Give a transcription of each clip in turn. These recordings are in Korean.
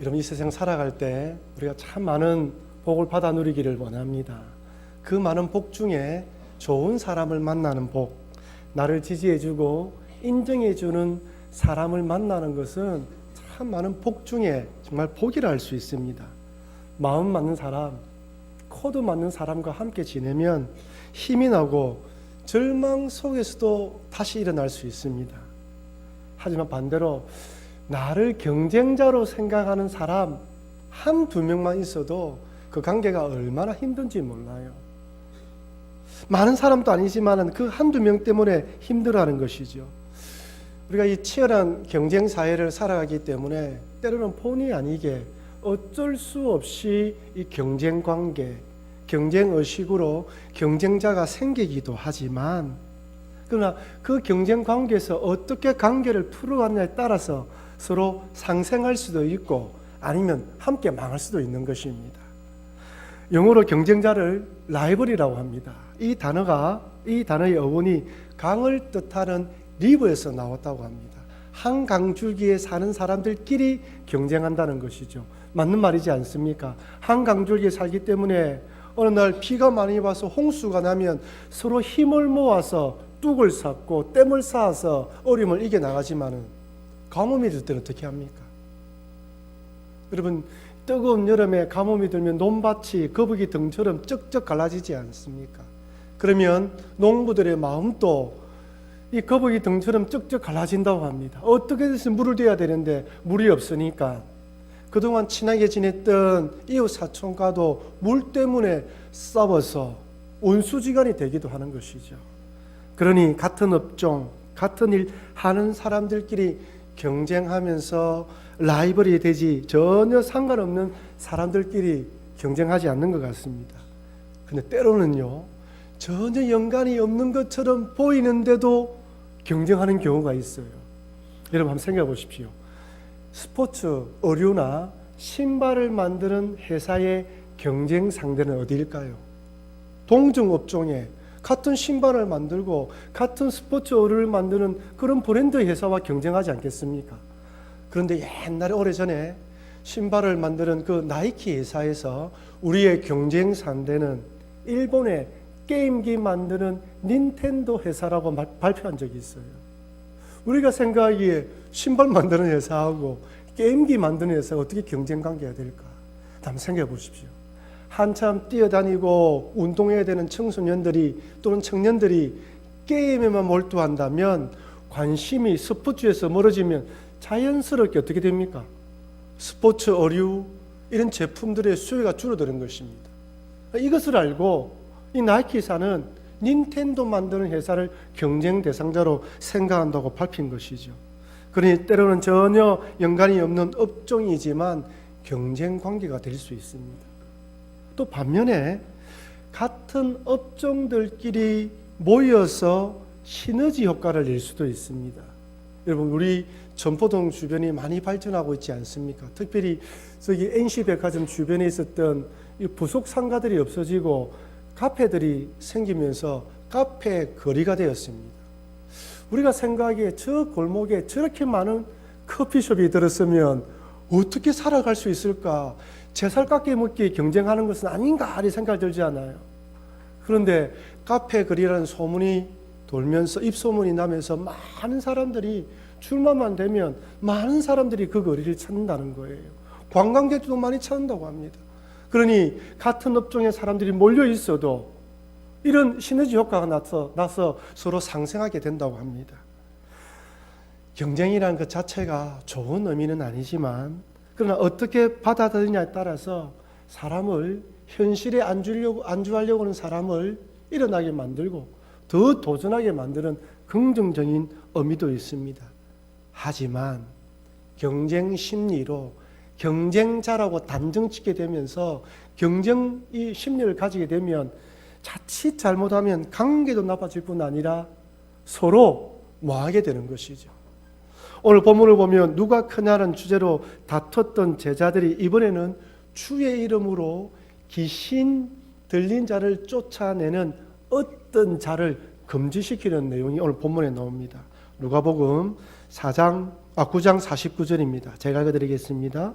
여러분, 이 세상 살아갈 때 우리가 참 많은 복을 받아 누리기를 원합니다. 그 많은 복 중에 좋은 사람을 만나는 복, 나를 지지해주고 인정해주는 사람을 만나는 것은 참 많은 복 중에 정말 복이라 할 수 있습니다. 마음 맞는 사람, 코드 맞는 사람과 함께 지내면 힘이 나고 절망 속에서도 다시 일어날 수 있습니다. 하지만 반대로 나를 경쟁자로 생각하는 사람 한두 명만 있어도 그 관계가 얼마나 힘든지 몰라요. 많은 사람도 아니지만 그 한두 명 때문에 힘들어하는 것이죠. 우리가 이 치열한 경쟁 사회를 살아가기 때문에 때로는 본의 아니게 어쩔 수 없이 이 경쟁 관계, 경쟁 의식으로 경쟁자가 생기기도 하지만, 그러나 그 경쟁 관계에서 어떻게 관계를 풀어가느냐에 따라서 서로 상생할 수도 있고 아니면 함께 망할 수도 있는 것입니다. 영어로 경쟁자를 라이벌이라고 합니다. 이 단어의 어원이 강을 뜻하는 리버에서 나왔다고 합니다. 한 강줄기에 사는 사람들끼리 경쟁한다는 것이죠. 맞는 말이지 않습니까? 한 강줄기에 살기 때문에 어느 날 비가 많이 와서 홍수가 나면 서로 힘을 모아서 뚝을 쌓고 댐을 쌓아서 어려움을 이겨나가지만은 가뭄이 들 때는 어떻게 합니까? 여러분, 뜨거운 여름에 가뭄이 들면 논밭이 거북이 등처럼 쩍쩍 갈라지지 않습니까? 그러면 농부들의 마음도 이 거북이 등처럼 쩍쩍 갈라진다고 합니다. 어떻게 해서 물을 대야 되는데 물이 없으니까 그동안 친하게 지냈던 이웃 사촌과도 물 때문에 싸워서 원수지간이 되기도 하는 것이죠. 그러니 같은 업종, 같은 일 하는 사람들끼리 경쟁하면서 라이벌이 되지 전혀 상관없는 사람들끼리 경쟁하지 않는 것 같습니다. 근데 때로는요, 전혀 연관이 없는 것처럼 보이는데도 경쟁하는 경우가 있어요. 여러분 한번 생각해 보십시오. 스포츠, 의류나 신발을 만드는 회사의 경쟁 상대는 어디일까요? 동종업종에 같은 신발을 만들고 같은 스포츠 의류를 만드는 그런 브랜드 회사와 경쟁하지 않겠습니까? 그런데 옛날에 오래전에 신발을 만드는 그 나이키 회사에서 우리의 경쟁 상대는 일본의 게임기 만드는 닌텐도 회사라고 발표한 적이 있어요. 우리가 생각하기에 신발 만드는 회사하고 게임기 만드는 회사가 어떻게 경쟁 관계가 될까? 한번 생각해 보십시오. 한참 뛰어다니고 운동해야 되는 청소년들이 또는 청년들이 게임에만 몰두한다면 관심이 스포츠에서 멀어지면 자연스럽게 어떻게 됩니까? 스포츠 의류 이런 제품들의 수요가 줄어드는 것입니다. 이것을 알고 이 나이키사는 닌텐도 만드는 회사를 경쟁 대상자로 생각한다고 밝힌 것이죠. 그러니 때로는 전혀 연관이 없는 업종이지만 경쟁 관계가 될 수 있습니다. 또 반면에 같은 업종들끼리 모여서 시너지 효과를 낼 수도 있습니다. 여러분, 우리 전포동 주변이 많이 발전하고 있지 않습니까? 특별히 저기 NC백화점 주변에 있었던 이 부속 상가들이 없어지고 카페들이 생기면서 카페 거리가 되었습니다. 우리가 생각하기에 저 골목에 저렇게 많은 커피숍이 들었으면 어떻게 살아갈 수 있을까? 제 살 깎여 먹기 경쟁하는 것은 아닌가 하는 생각이 들지 않아요. 그런데 카페 거리라는 소문이 돌면서 입소문이 나면서 많은 사람들이 주말만 되면 많은 사람들이 그 거리를 찾는다는 거예요. 관광객도 많이 찾는다고 합니다. 그러니 같은 업종의 사람들이 몰려 있어도 이런 시너지 효과가 나서 서로 상생하게 된다고 합니다. 경쟁이라는 것 자체가 좋은 의미는 아니지만 그러나 어떻게 받아들이냐에 따라서 사람을 현실에 안주하려고 하는 사람을 일어나게 만들고 더 도전하게 만드는 긍정적인 의미도 있습니다. 하지만 경쟁 심리로 경쟁자라고 단정짓게 되면서 경쟁의 심리를 가지게 되면 자칫 잘못하면 관계도 나빠질 뿐 아니라 서로 뭐하게 되는 것이죠. 오늘 본문을 보면 누가 크냐는 주제로 다퉜던 제자들이 이번에는 주의 이름으로 귀신 들린 자를 쫓아내는 어떤 자를 금지시키는 내용이 오늘 본문에 나옵니다. 누가복음 9장 49절입니다. 제가 읽어드리겠습니다.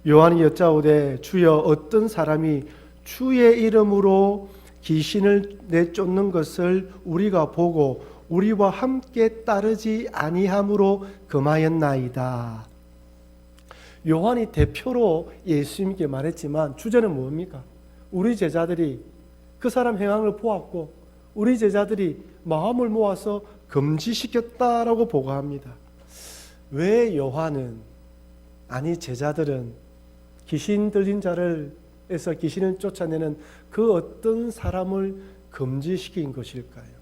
요한이 여짜오되 주여 어떤 사람이 주의 이름으로 귀신을 내쫓는 것을 우리가 보고 우리와 함께 따르지 아니함으로 금하였나이다. 요한이 대표로 예수님께 말했지만 주제는 뭡니까? 우리 제자들이 그 사람 행황을 보았고 우리 제자들이 마음을 모아서 금지시켰다라고 보고합니다. 왜 요한은, 아니 제자들은 귀신 들린 자를에서 귀신을 쫓아내는 그 어떤 사람을 금지시킨 것일까요?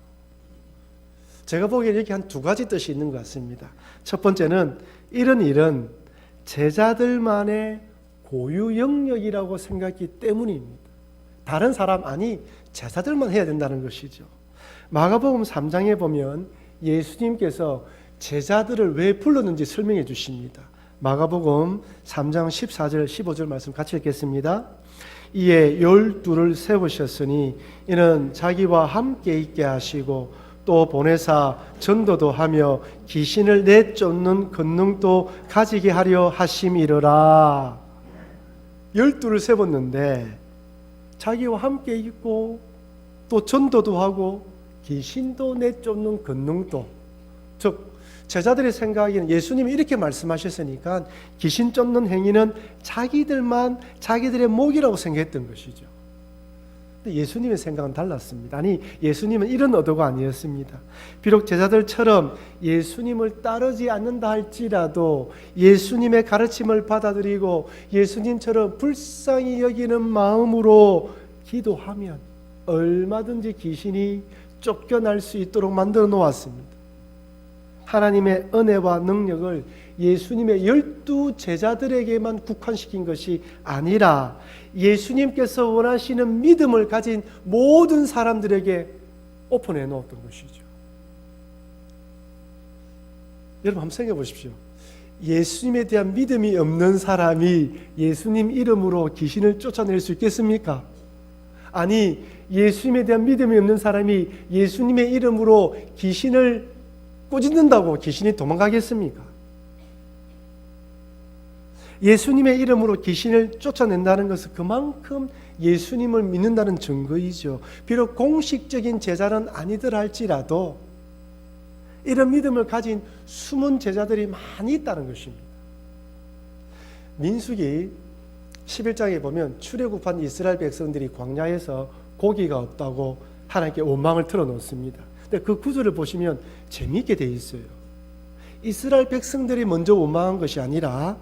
제가 보기에는 여기 한 두 가지 뜻이 있는 것 같습니다. 첫 번째는 이런 일은 제자들만의 고유 영역이라고 생각했기 때문입니다. 다른 사람, 아니 제자들만 해야 된다는 것이죠. 마가복음 3장에 보면 예수님께서 제자들을 왜 불렀는지 설명해 주십니다. 마가복음 3장 14절 15절 말씀 같이 읽겠습니다. 이에 12를 세우셨으니 이는 자기와 함께 있게 하시고 또 보내사 전도도 하며 귀신을 내쫓는 권능도 가지게 하려 하심이러라. 12를 세웠는데 자기와 함께 있고 또 전도도 하고 귀신도 내쫓는 권능도, 즉 제자들의 생각에는 예수님이 이렇게 말씀하셨으니까 귀신 쫓는 행위는 자기들만 자기들의 목이라고 생각했던 것이죠. 근데 예수님의 생각은 달랐습니다. 아니 예수님은 이런 의도가 아니었습니다. 비록 제자들처럼 예수님을 따르지 않는다 할지라도 예수님의 가르침을 받아들이고 예수님처럼 불쌍히 여기는 마음으로 기도하면 얼마든지 귀신이 쫓겨날 수 있도록 만들어 놓았습니다. 하나님의 은혜와 능력을 예수님의 12 제자들에게만 국한시킨 것이 아니라 예수님께서 원하시는 믿음을 가진 모든 사람들에게 오픈해 놓았던 것이죠. 여러분 한번 생각해 보십시오. 예수님에 대한 믿음이 없는 사람이 예수님 이름으로 귀신을 쫓아낼 수 있겠습니까? 아니 예수님에 대한 믿음이 없는 사람이 예수님의 이름으로 귀신을 꾸짖는다고 귀신이 도망가겠습니까? 예수님의 이름으로 귀신을 쫓아낸다는 것은 그만큼 예수님을 믿는다는 증거이죠. 비록 공식적인 제자는 아니들 할지라도 이런 믿음을 가진 숨은 제자들이 많이 있다는 것입니다. 민수기 11장에 보면 출애굽한 이스라엘 백성들이 광야에서 고기가 없다고 하나님께 원망을 틀어놓습니다. 근데 그 구절을 보시면 재미있게 되어 있어요. 이스라엘 백성들이 먼저 원망한 것이 아니라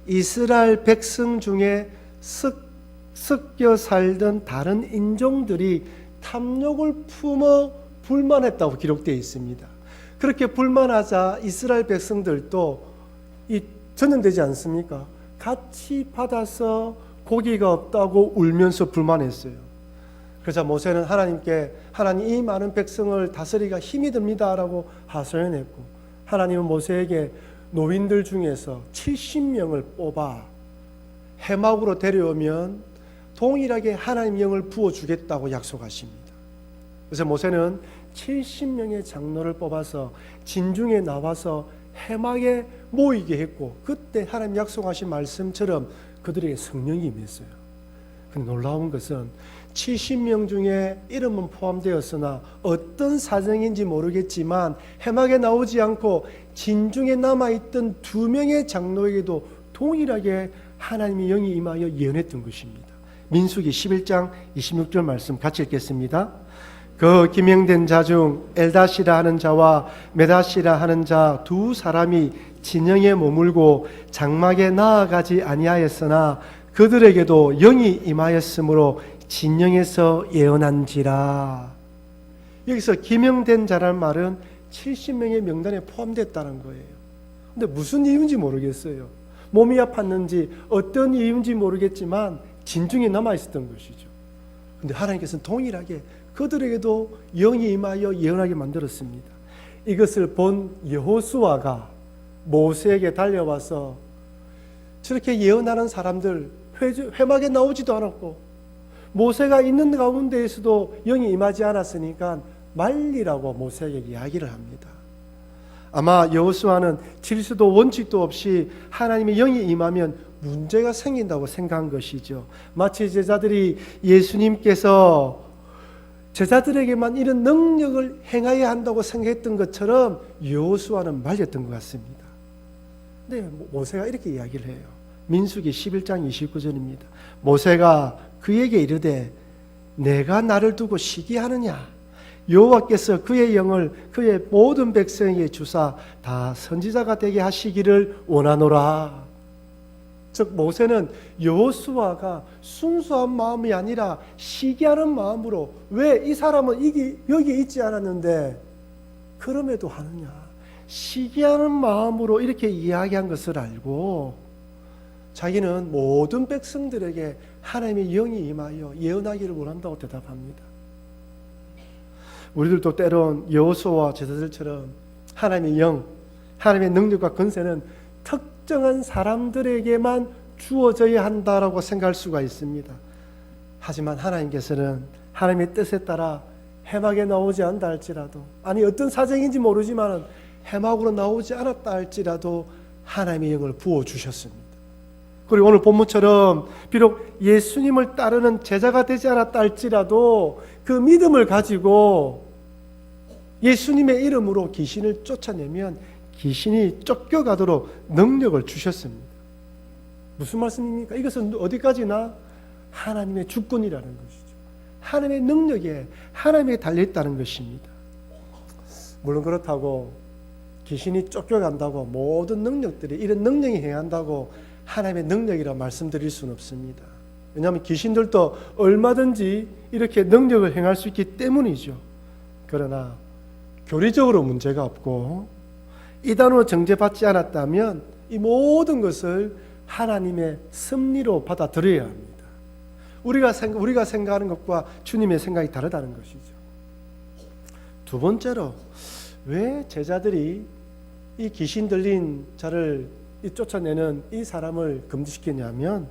이스라엘 백성 중에 섞여 살던 다른 인종들이 탐욕을 품어 불만했다고 기록되어 있습니다. 그렇게 불만하자 이스라엘 백성들도 전염되지 않습니까? 같이 받아서 고기가 없다고 울면서 불만했어요. 그래서 모세는 하나님께 하나님 이 많은 백성을 다스리기가 힘이 듭니다라고 하소연했고 하나님은 모세에게 노인들 중에서 70명을 뽑아 해막으로 데려오면 동일하게 하나님 영을 부어주겠다고 약속하십니다. 그래서 모세는 70명의 장로를 뽑아서 진중에 나와서 해막에 모이게 했고 그때 하나님 약속하신 말씀처럼 그들에게 성령이 임했어요. 근데 놀라운 것은 70명 중에 이름은 포함되었으나 어떤 사정인지 모르겠지만 해막에 나오지 않고 진중에 남아있던 2명의 장로에게도 동일하게 하나님의 영이 임하여 예언했던 것입니다. 민수기 11장 26절 말씀 같이 읽겠습니다. 그 기명된 자 중 엘다시라 하는 자와 메다시라 하는 자 2 사람이 진영에 머물고 장막에 나아가지 아니하였으나 그들에게도 영이 임하였으므로 진영에서 예언한지라. 여기서 기명된 자란 말은 70명의 명단에 포함됐다는 거예요. 근데 무슨 이유인지 모르겠어요. 몸이 아팠는지 어떤 이유인지 모르겠지만 진중에 남아있었던 것이죠. 근데 하나님께서는 동일하게 그들에게도 영이 임하여 예언하게 만들었습니다. 이것을 본 여호수아가 모세에게 달려와서 저렇게 예언하는 사람들 회막에 나오지도 않았고 모세가 있는 가운데에서도 영이 임하지 않았으니까 말리라고 모세에게 이야기를 합니다. 아마 여호수아는 질서도 원칙도 없이 하나님의 영이 임하면 문제가 생긴다고 생각한 것이죠. 마치 제자들이 예수님께서 제자들에게만 이런 능력을 행해야 한다고 생각했던 것처럼 여호수아는 말렸던 것 같습니다. 근데 모세가 이렇게 이야기를 해요. 민수기 11장 29절입니다. 모세가 그에게 이르되 내가 나를 두고 시기하느냐? 여호와께서 그의 영을 그의 모든 백성에게 주사 다 선지자가 되게 하시기를 원하노라. 즉 모세는 여호수아가 순수한 마음이 아니라 시기하는 마음으로, 왜 이 사람은 여기 있지 않았는데 그럼에도 하느냐, 시기하는 마음으로 이렇게 이야기한 것을 알고 자기는 모든 백성들에게 하나님의 영이 임하여 예언하기를 원한다고 대답합니다. 우리들도 때론 여호수아와 제자들처럼 하나님의 영, 하나님의 능력과 권세는 특정한 사람들에게만 주어져야 한다라고 생각할 수가 있습니다. 하지만 하나님께서는 하나님의 뜻에 따라 해막에 나오지 않다 할지라도, 아니 어떤 사정인지 모르지만 해막으로 나오지 않았다 할지라도 하나님의 영을 부어주셨습니다. 그리고 오늘 본문처럼 비록 예수님을 따르는 제자가 되지 않았다 할지라도 그 믿음을 가지고 예수님의 이름으로 귀신을 쫓아내면 귀신이 쫓겨가도록 능력을 주셨습니다. 무슨 말씀입니까? 이것은 어디까지나 하나님의 주권이라는 것이죠. 하나님의 능력에, 하나님에 달려있다는 것입니다. 물론 그렇다고 귀신이 쫓겨간다고 모든 능력들이, 이런 능력이 행한다고 하나님의 능력이라 말씀드릴 수는 없습니다. 왜냐하면 귀신들도 얼마든지 이렇게 능력을 행할 수 있기 때문이죠. 그러나 교리적으로 문제가 없고 이단으로 정죄받지 않았다면 이 모든 것을 하나님의 섭리로 받아들여야 합니다. 우리가 생각하는 것과 주님의 생각이 다르다는 것이죠. 두 번째로, 왜 제자들이 이 귀신 들린 자를 쫓아내는 이 사람을 금지시켰냐면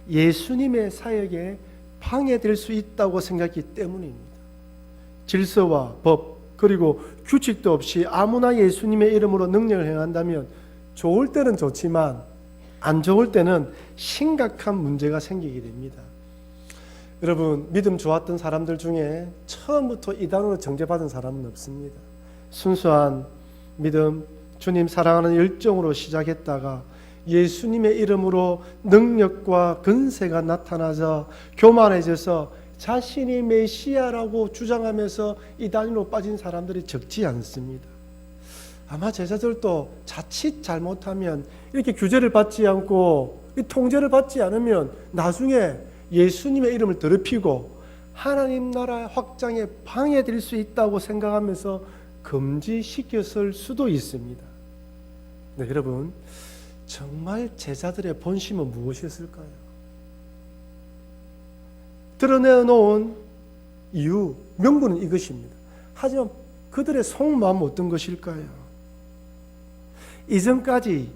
예수님의 사역에 방해될 수 있다고 생각했기 때문입니다. 질서와 법 그리고 규칙도 없이 아무나 예수님의 이름으로 능력을 행한다면 좋을 때는 좋지만 안 좋을 때는 심각한 문제가 생기게 됩니다. 여러분, 믿음 좋았던 사람들 중에 처음부터 이단으로 정죄받은 사람은 없습니다. 순수한 믿음, 주님 사랑하는 열정으로 시작했다가 예수님의 이름으로 능력과 권세가 나타나서 교만해져서 자신이 메시아라고 주장하면서 이단으로 빠진 사람들이 적지 않습니다. 아마 제자들도 자칫 잘못하면 이렇게 규제를 받지 않고 통제를 받지 않으면 나중에 예수님의 이름을 더럽히고 하나님 나라 확장에 방해될 수 있다고 생각하면서 금지시켰을 수도 있습니다. 네, 여러분, 정말 제자들의 본심은 무엇이었을까요? 드러내놓은 이유, 명분은 이것입니다. 하지만 그들의 속마음은 어떤 것일까요? 이전까지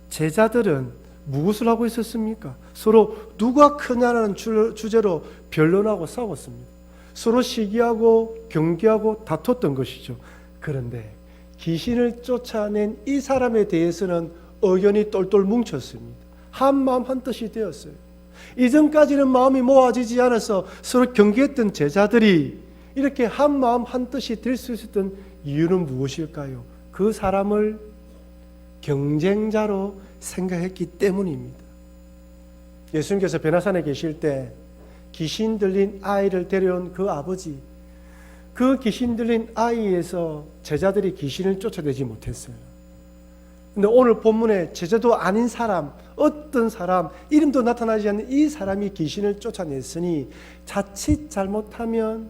제자들은 무엇을 하고 있었습니까? 서로 누가 크냐는 주제로 변론하고 싸웠습니다. 서로 시기하고 경계하고 다퉜던 것이죠. 그런데 귀신을 쫓아낸 이 사람에 대해서는 의견이 똘똘 뭉쳤습니다. 한 마음 한 뜻이 되었어요. 이전까지는 마음이 모아지지 않아서 서로 경계했던 제자들이 이렇게 한 마음 한 뜻이 될 수 있었던 이유는 무엇일까요? 그 사람을 경쟁자로 생각했기 때문입니다. 예수님께서 베나산에 계실 때 귀신 들린 아이를 데려온 그 아버지, 그 귀신 들린 아이에서 제자들이 귀신을 쫓아내지 못했어요. 근데 오늘 본문에 제자도 아닌 사람, 어떤 사람, 이름도 나타나지 않는 이 사람이 귀신을 쫓아냈으니 자칫 잘못하면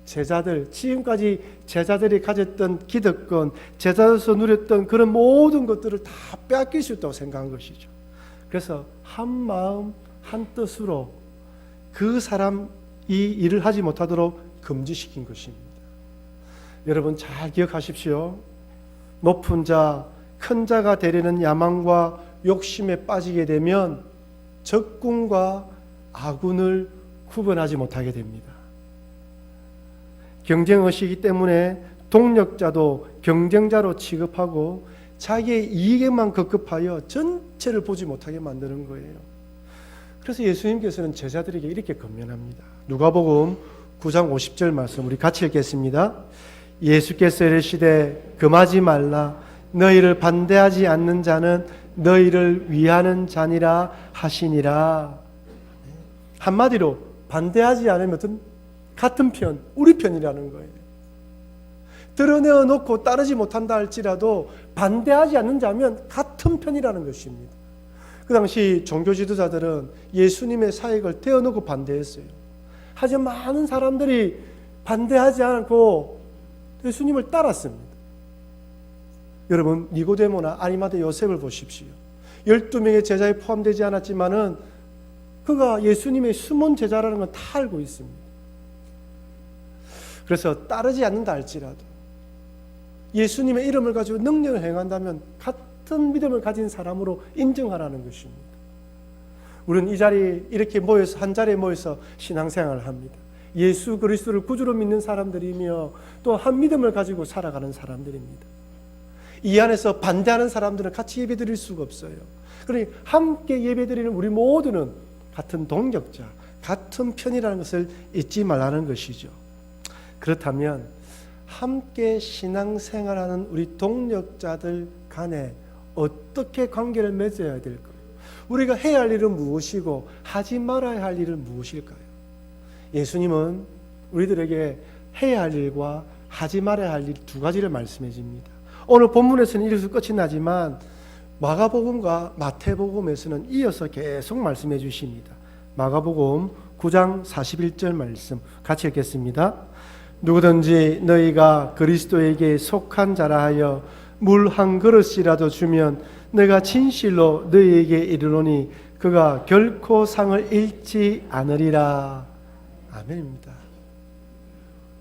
제자들, 지금까지 제자들이 가졌던 기득권, 제자로서 누렸던 그런 모든 것들을 다 빼앗길 수 있다고 생각한 것이죠. 그래서 한 마음 한 뜻으로 그 사람이 일을 하지 못하도록 금지시킨 것입니다. 여러분 잘 기억하십시오. 높은 자, 큰 자가 되려는 야망과 욕심에 빠지게 되면 적군과 아군을 구분하지 못하게 됩니다. 경쟁의식이기 때문에 동력자도 경쟁자로 취급하고 자기의 이익에만 급급하여 전체를 보지 못하게 만드는 거예요. 그래서 예수님께서는 제자들에게 이렇게 권면합니다. 누가복음 9장 50절 말씀 우리 같이 읽겠습니다. 예수께서 이르시되 금하지 말라. 너희를 반대하지 않는 자는 너희를 위하는 자니라 하시니라. 한마디로 반대하지 않으면 같은 편, 우리 편이라는 거예요. 드러내어 놓고 따르지 못한다 할지라도 반대하지 않는 자면 같은 편이라는 것입니다. 그 당시 종교 지도자들은 예수님의 사역을 떼어놓고 반대했어요. 하지만 많은 사람들이 반대하지 않고 예수님을 따랐습니다. 여러분 니고데모나 아리마대 요셉을 보십시오. 12명의 제자에 포함되지 않았지만은 그가 예수님의 숨은 제자라는 건 다 알고 있습니다. 그래서 따르지 않는다 할지라도 예수님의 이름을 가지고 능력을 행한다면 같은 믿음을 가진 사람으로 인정하라는 것입니다. 우리는 이 자리에 이렇게 모여서 한 자리에 모여서 신앙생활을 합니다. 예수 그리스도를 구주로 믿는 사람들이며 또 한 믿음을 가지고 살아가는 사람들입니다. 이 안에서 반대하는 사람들은 같이 예배드릴 수가 없어요. 그러니 함께 예배드리는 우리 모두는 같은 동력자, 같은 편이라는 것을 잊지 말라는 것이죠. 그렇다면 함께 신앙생활하는 우리 동력자들 간에 어떻게 관계를 맺어야 될까요? 우리가 해야 할 일은 무엇이고 하지 말아야 할 일은 무엇일까요? 예수님은 우리들에게 해야 할 일과 하지 말아야 할 일 두 가지를 말씀해 줍니다. 오늘 본문에서는 이래서 끝이 나지만 마가복음과 마태복음에서는 이어서 계속 말씀해 주십니다. 마가복음 9장 41절 말씀 같이 읽겠습니다. 누구든지 너희가 그리스도에게 속한 자라 하여 물 한 그릇이라도 주면 내가 진실로 너희에게 이르노니 그가 결코 상을 잃지 않으리라. 아멘입니다.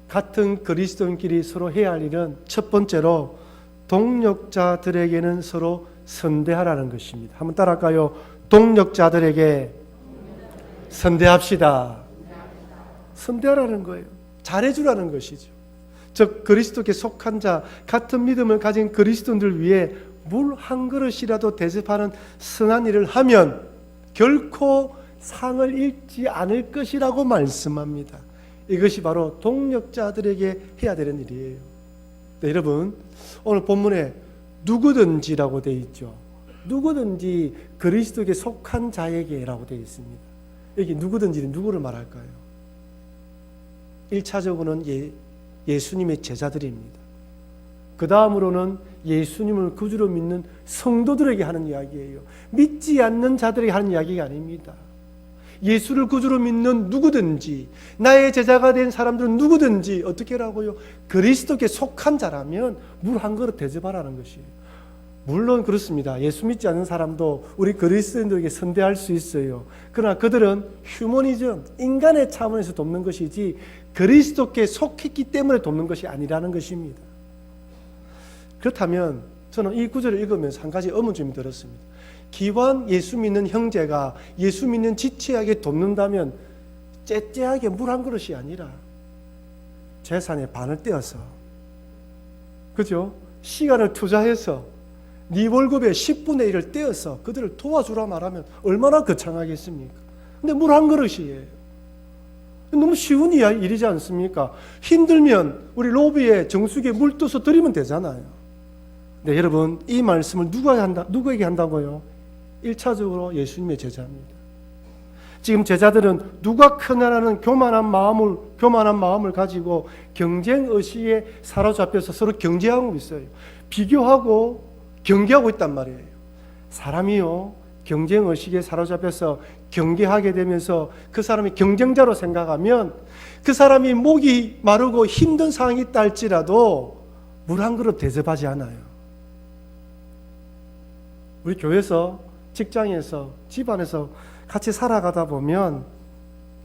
같은 그리스도인끼리 서로 해야 할 일은 첫 번째로 동력자들에게는 서로 선대하라는 것입니다. 한번 따라할까요? 동력자들에게 선대합시다. 선대하라는 거예요. 잘해주라는 것이죠. 즉 그리스도께 속한 자, 같은 믿음을 가진 그리스도인들 위해 물 한 그릇이라도 대접하는 선한 일을 하면 결코 상을 잃지 않을 것이라고 말씀합니다. 이것이 바로 동력자들에게 해야 되는 일이에요. 네, 여러분 오늘 본문에 누구든지라고 되어 있죠. 누구든지 그리스도께 속한 자에게라고 되어 있습니다. 여기 누구든지는 누구를 말할까요? 1차적으로는 예수님의 제자들입니다. 그 다음으로는 예수님을 구주로 믿는 성도들에게 하는 이야기예요. 믿지 않는 자들에게 하는 이야기가 아닙니다. 예수를 구주로 믿는 누구든지, 나의 제자가 된 사람들은 누구든지 어떻게 하라고요? 그리스도께 속한 자라면 물 한 그릇 대접하라는 것이에요. 물론 그렇습니다. 예수 믿지 않는 사람도 우리 그리스도인들에게 선대할 수 있어요. 그러나 그들은 휴머니즘, 인간의 차원에서 돕는 것이지 그리스도께 속했기 때문에 돕는 것이 아니라는 것입니다. 그렇다면 저는 이 구절을 읽으면서 한 가지 의문점이 들었습니다. 기왕 예수 믿는 형제가 예수 믿는 지체에게 돕는다면 째째하게 물 한 그릇이 아니라 재산의 반을 떼어서, 그죠? 시간을 투자해서 네 월급의 10분의 1을 떼어서 그들을 도와주라 말하면 얼마나 거창하겠습니까? 근데 물 한 그릇이에요. 너무 쉬운 일이지 않습니까? 힘들면 우리 로비에 정수기에 물 떠서 드리면 되잖아요. 네, 여러분 이 말씀을 누구에게 한다고요? 1차적으로 예수님의 제자입니다. 지금 제자들은 누가 크냐라는 교만한 마음을 가지고 경쟁의식에 사로잡혀서 서로 경쟁하고 있어요. 비교하고 경계하고 있단 말이에요. 사람이요, 경쟁의식에 사로잡혀서 경계하게 되면서 그 사람이 경쟁자로 생각하면 그 사람이 목이 마르고 힘든 상황이 있다 할지라도 물 한 그릇 대접하지 않아요. 우리 교회에서, 직장에서, 집안에서 같이 살아가다 보면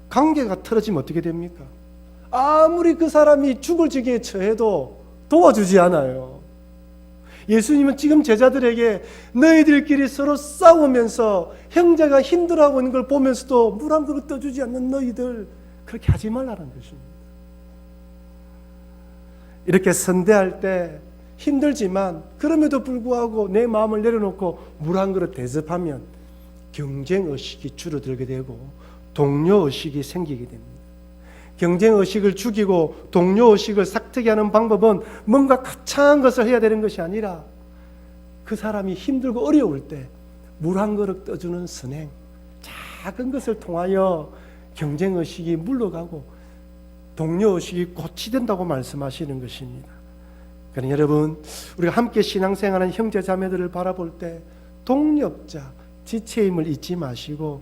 관계가 틀어지면 어떻게 됩니까? 아무리 그 사람이 죽을 지경에 처해도 도와주지 않아요. 예수님은 지금 제자들에게 너희들끼리 서로 싸우면서 형제가 힘들어하고 있는 걸 보면서도 물 한 그릇 떠주지 않는 너희들, 그렇게 하지 말라는 것입니다. 이렇게 선대할 때 힘들지만 그럼에도 불구하고 내 마음을 내려놓고 물 한 그릇 대접하면 경쟁의식이 줄어들게 되고 동료의식이 생기게 됩니다. 경쟁의식을 죽이고 동료의식을 삭트게 하는 방법은 뭔가 거창한 것을 해야 되는 것이 아니라 그 사람이 힘들고 어려울 때 물 한 그릇 떠주는 선행, 작은 것을 통하여 경쟁의식이 물러가고 동료의식이 고치된다고 말씀하시는 것입니다. 그러니 여러분, 우리가 함께 신앙생활하는 형제 자매들을 바라볼 때 동력자, 지체임을 잊지 마시고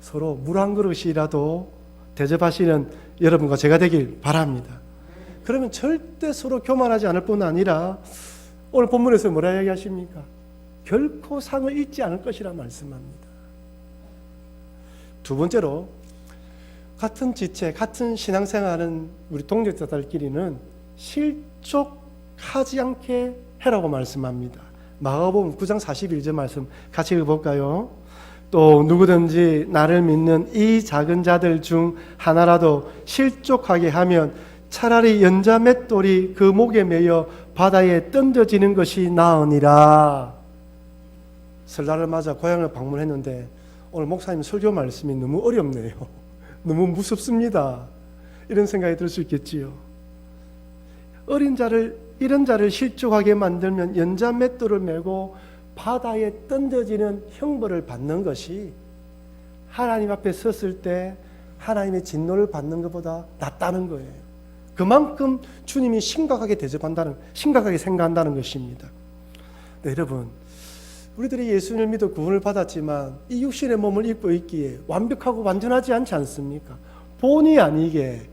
서로 물 한 그릇이라도 대접하시는 여러분과 제가 되길 바랍니다. 그러면 절대 서로 교만하지 않을 뿐 아니라 오늘 본문에서 뭐라 이야기하십니까? 결코 상을 잊지 않을 것이라 말씀합니다. 두 번째로, 같은 지체, 같은 신앙생활하는 우리 동역자들끼리는 실족하지 않게 해라고 말씀합니다. 마가복음 9장 41절 말씀 같이 읽어볼까요? 또 누구든지 나를 믿는 이 작은 자들 중 하나라도 실족하게 하면 차라리 연자 맷돌이 그 목에 매여 바다에 던져지는 것이 나으니라. 설날을 맞아 고향을 방문했는데 오늘 목사님 설교 말씀이 너무 어렵네요. 너무 무섭습니다. 이런 생각이 들 수 있겠지요. 이런 자를 실족하게 만들면 연자 맷돌을 메고 바다에 던져지는 형벌을 받는 것이 하나님 앞에 섰을 때 하나님의 진노를 받는 것보다 낫다는 거예요. 그만큼 주님이 심각하게 생각한다는 것입니다. 네, 여러분, 우리들이 예수님을 믿어 구원을 받았지만 이 육신의 몸을 입고 있기에 완벽하고 완전하지 않지 않습니까? 본의 아니게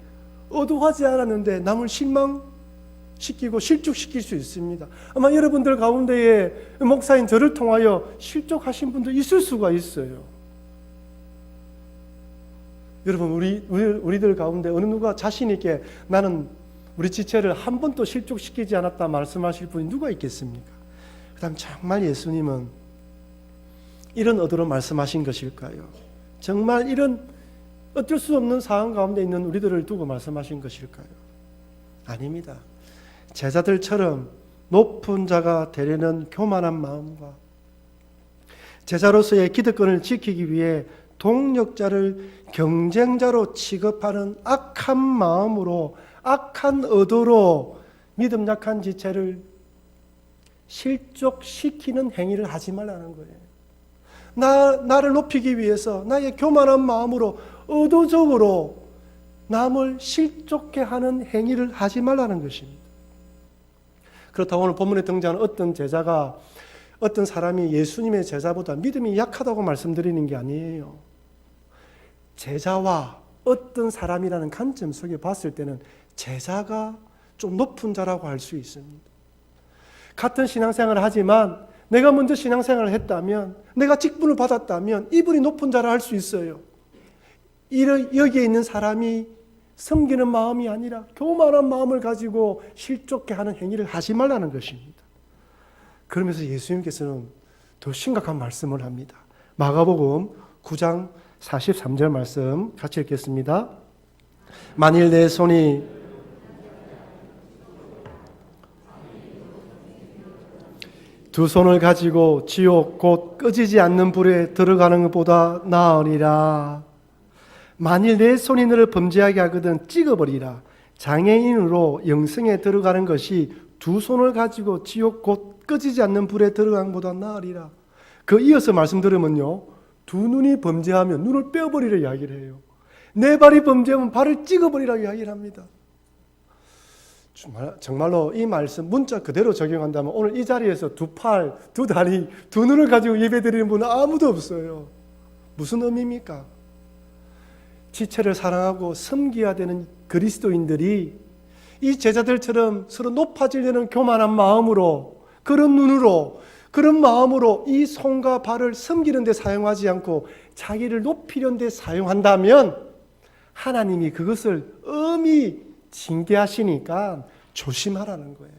의도하지 않았는데 남을 실망시키고 실족시킬 수 있습니다. 아마 여러분들 가운데에 목사인 저를 통하여 실족하신 분도 있을 수가 있어요. 여러분, 우리들 가운데 어느 누가 자신 있게 나는 우리 지체를 한 번도 실족시키지 않았다 말씀하실 분이 누가 있겠습니까? 그 다음 정말 예수님은 이런 의도로 말씀하신 것일까요? 정말 이런 어쩔 수 없는 상황 가운데 있는 우리들을 두고 말씀하신 것일까요? 아닙니다. 제자들처럼 높은 자가 되려는 교만한 마음과 제자로서의 기득권을 지키기 위해 동력자를 경쟁자로 취급하는 악한 마음으로, 악한 의도로 믿음 약한 지체를 실족시키는 행위를 하지 말라는 거예요. 나를 높이기 위해서 나의 교만한 마음으로 의도적으로 남을 실족해 하는 행위를 하지 말라는 것입니다. 그렇다고 오늘 본문에 등장하는 어떤 사람이 예수님의 제자보다 믿음이 약하다고 말씀드리는 게 아니에요. 제자와 어떤 사람이라는 관점 속에 봤을 때는 제자가 좀 높은 자라고 할 수 있습니다. 같은 신앙생활을 하지만 내가 먼저 신앙생활을 했다면, 내가 직분을 받았다면 이분이 높은 자라 할 수 있어요. 여기에 있는 사람이 섬기는 마음이 아니라 교만한 마음을 가지고 실족해 하는 행위를 하지 말라는 것입니다. 그러면서 예수님께서는 더 심각한 말씀을 합니다. 마가복음 9장 43절 말씀 같이 읽겠습니다. 만일 내 손이 두 손을 가지고 지옥 곧 꺼지지 않는 불에 들어가는 것보다 나으리라. 만일 내 손이 너를 범죄하게 하거든 찍어버리라. 장애인으로 영생에 들어가는 것이 두 손을 가지고 지옥 곧 꺼지지 않는 불에 들어가는 것보다 나으리라. 그 이어서 말씀 들으면요, 두 눈이 범죄하면 눈을 빼어버리라 이야기를 해요. 내 발이 범죄하면 발을 찍어버리라 이야기를 합니다. 정말로 이 말씀 문자 그대로 적용한다면 오늘 이 자리에서 두 팔, 두 다리, 두 눈을 가지고 예배드리는 분은 아무도 없어요. 무슨 의미입니까? 지체를 사랑하고 섬겨야 되는 그리스도인들이 이 제자들처럼 서로 높아지려는 교만한 마음으로, 그런 눈으로, 그런 마음으로 이 손과 발을 섬기는 데 사용하지 않고 자기를 높이려는 데 사용한다면 하나님이 그것을 엄히 징계하시니까 조심하라는 거예요.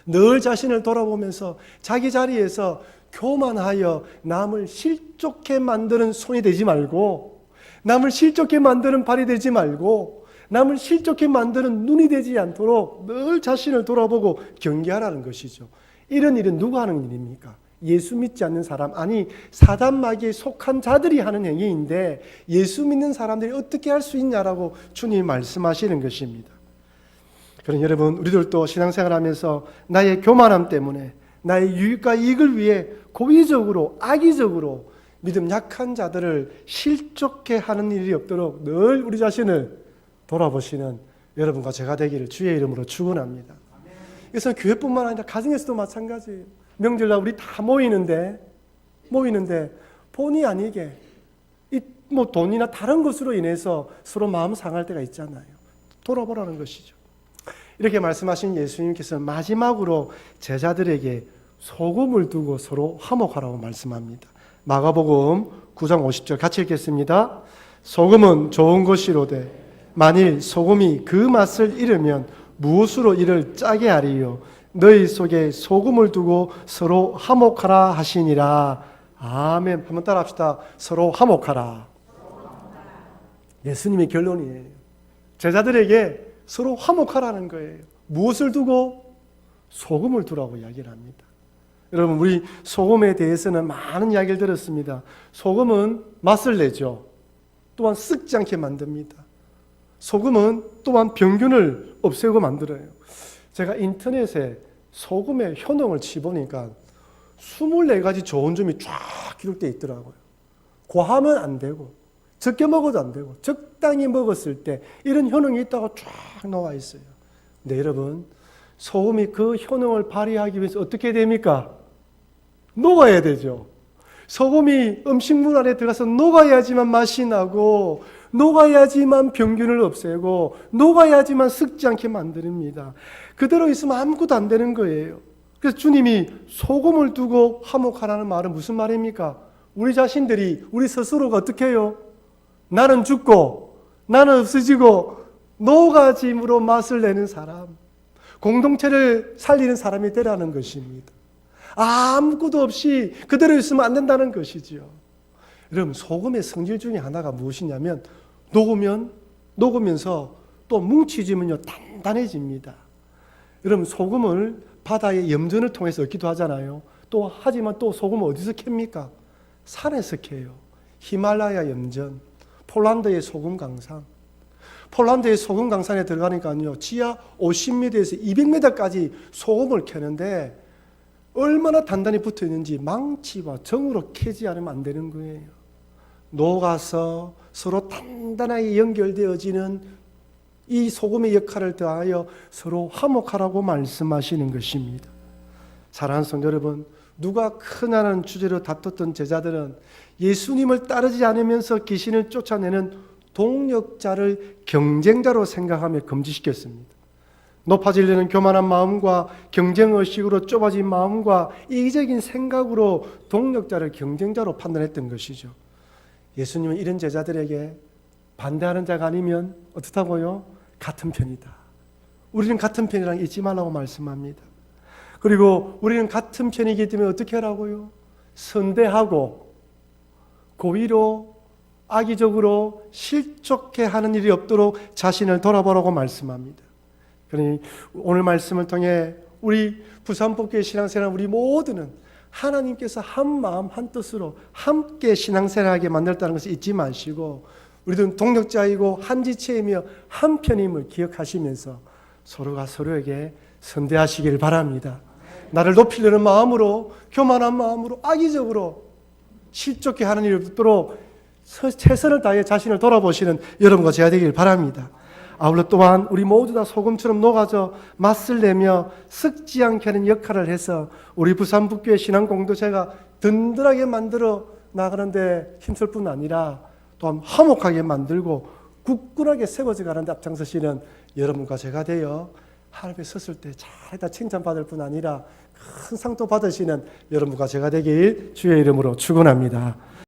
늘 자신을 돌아보면서 자기 자리에서 교만하여 남을 실족해 만드는 손이 되지 말고, 남을 실족해 만드는 발이 되지 말고, 남을 실족해 만드는 눈이 되지 않도록 늘 자신을 돌아보고 경계하라는 것이죠. 이런 일은 누가 하는 일입니까? 예수 믿지 않는 사람, 아니 사단 마귀에 속한 자들이 하는 행위인데 예수 믿는 사람들이 어떻게 할 수 있냐라고 주님이 말씀하시는 것입니다. 그럼 여러분, 우리들도 신앙생활하면서 나의 교만함 때문에 나의 유익과 이익을 위해 고의적으로 악의적으로 믿음 약한 자들을 실족해 하는 일이 없도록 늘 우리 자신을 돌아보시는 여러분과 제가 되기를 주의 이름으로 축원합니다. 그래서 교회뿐만 아니라 가정에서도 마찬가지예요. 명절날 우리 다 모이는데 본의 아니게 뭐 돈이나 다른 것으로 인해서 서로 마음 상할 때가 있잖아요. 돌아보라는 것이죠. 이렇게 말씀하신 예수님께서는 마지막으로 제자들에게 소금을 두고 서로 화목하라고 말씀합니다. 마가복음 9장 50절 같이 읽겠습니다. 소금은 좋은 것이로되 만일 소금이 그 맛을 잃으면 무엇으로 이를 짜게 하리요? 너희 속에 소금을 두고 서로 화목하라 하시니라. 아멘. 한번 따라합시다. 서로 화목하라. 예수님의 결론이에요. 제자들에게 서로 화목하라는 거예요. 무엇을 두고? 소금을 두라고 이야기를 합니다. 여러분, 우리 소금에 대해서는 많은 이야기를 들었습니다. 소금은 맛을 내죠. 또한 썩지 않게 만듭니다. 소금은 또한 병균을 없애고 만들어요. 제가 인터넷에 소금의 효능을 치보니까 24가지 좋은 점이 쫙 기록되어 있더라고요. 과하면 안 되고 적게 먹어도 안 되고 적당히 먹었을 때 이런 효능이 있다고 쫙 나와 있어요. 근데 여러분, 소금이 그 효능을 발휘하기 위해서 어떻게 됩니까? 녹아야 되죠. 소금이 음식물 안에 들어가서 녹아야지만 맛이 나고 녹아야지만 병균을 없애고 녹아야지만 썩지 않게 만듭니다. 그대로 있으면 아무것도 안 되는 거예요. 그래서 주님이 소금을 두고 화목하라는 말은 무슨 말입니까? 우리 자신들이 우리 스스로가 어떻게 해요? 나는 죽고 나는 없어지고 녹아짐으로 맛을 내는 사람, 공동체를 살리는 사람이 되라는 것입니다. 아무것도 없이 그대로 있으면 안 된다는 것이죠. 여러분, 소금의 성질 중에 하나가 무엇이냐면 녹으면서 또 뭉치지면요 단단해집니다. 여러분, 소금을 바다의 염전을 통해서 얻기도 하잖아요. 하지만 또 소금은 어디서 캡니까? 산에서 캐요. 히말라야 염전, 폴란드의 소금 강산. 폴란드의 소금 강산에 들어가니까요, 지하 50m에서 200m까지 소금을 캐는데 얼마나 단단히 붙어 있는지 망치와 정으로 캐지 않으면 안 되는 거예요. 녹아서 서로 단단하게 연결되어지는 이 소금의 역할을 더하여 서로 화목하라고 말씀하시는 것입니다. 사랑하는 성도 여러분, 누가 크냐는 주제로 다퉜던 제자들은 예수님을 따르지 않으면서 귀신을 쫓아내는 동력자를 경쟁자로 생각하며 금지시켰습니다. 높아지려는 교만한 마음과 경쟁의식으로 좁아진 마음과 이기적인 생각으로 동력자를 경쟁자로 판단했던 것이죠. 예수님은 이런 제자들에게 반대하는 자가 아니면 어떻다고요? 같은 편이다. 우리는 같은 편이라는 거 잊지 말라고 말씀합니다. 그리고 우리는 같은 편이기 때문에 어떻게 하라고요? 선대하고 고의로 악의적으로 실족해 하는 일이 없도록 자신을 돌아보라고 말씀합니다. 그러니 오늘 말씀을 통해 우리 부산복교회 신앙생활 우리 모두는 하나님께서 한 마음 한 뜻으로 함께 신앙생활하게 만들었다는 것을 잊지 마시고 우리들은 동력자이고 한 지체이며 한 편임을 기억하시면서 서로가 서로에게 선대하시길 바랍니다. 나를 높이려는 마음으로 교만한 마음으로 악의적으로 실족해 하는 일이 없도록 최선을 다해 자신을 돌아보시는 여러분과 제가 되길 바랍니다. 아울러 또한 우리 모두 다 소금처럼 녹아져 맛을 내며 썩지 않게 하는 역할을 해서 우리 부산북교회 신앙공동체가 든든하게 만들어 나가는데 힘쓸 뿐 아니라 또한 화목하게 만들고 굳건하게 세워져 가는 데 앞장서시는 여러분과 제가 되어 하늘에 섰을 때 잘했다 칭찬받을 뿐 아니라 큰 상도 받으시는 여러분과 제가 되길 주의 이름으로 축원합니다.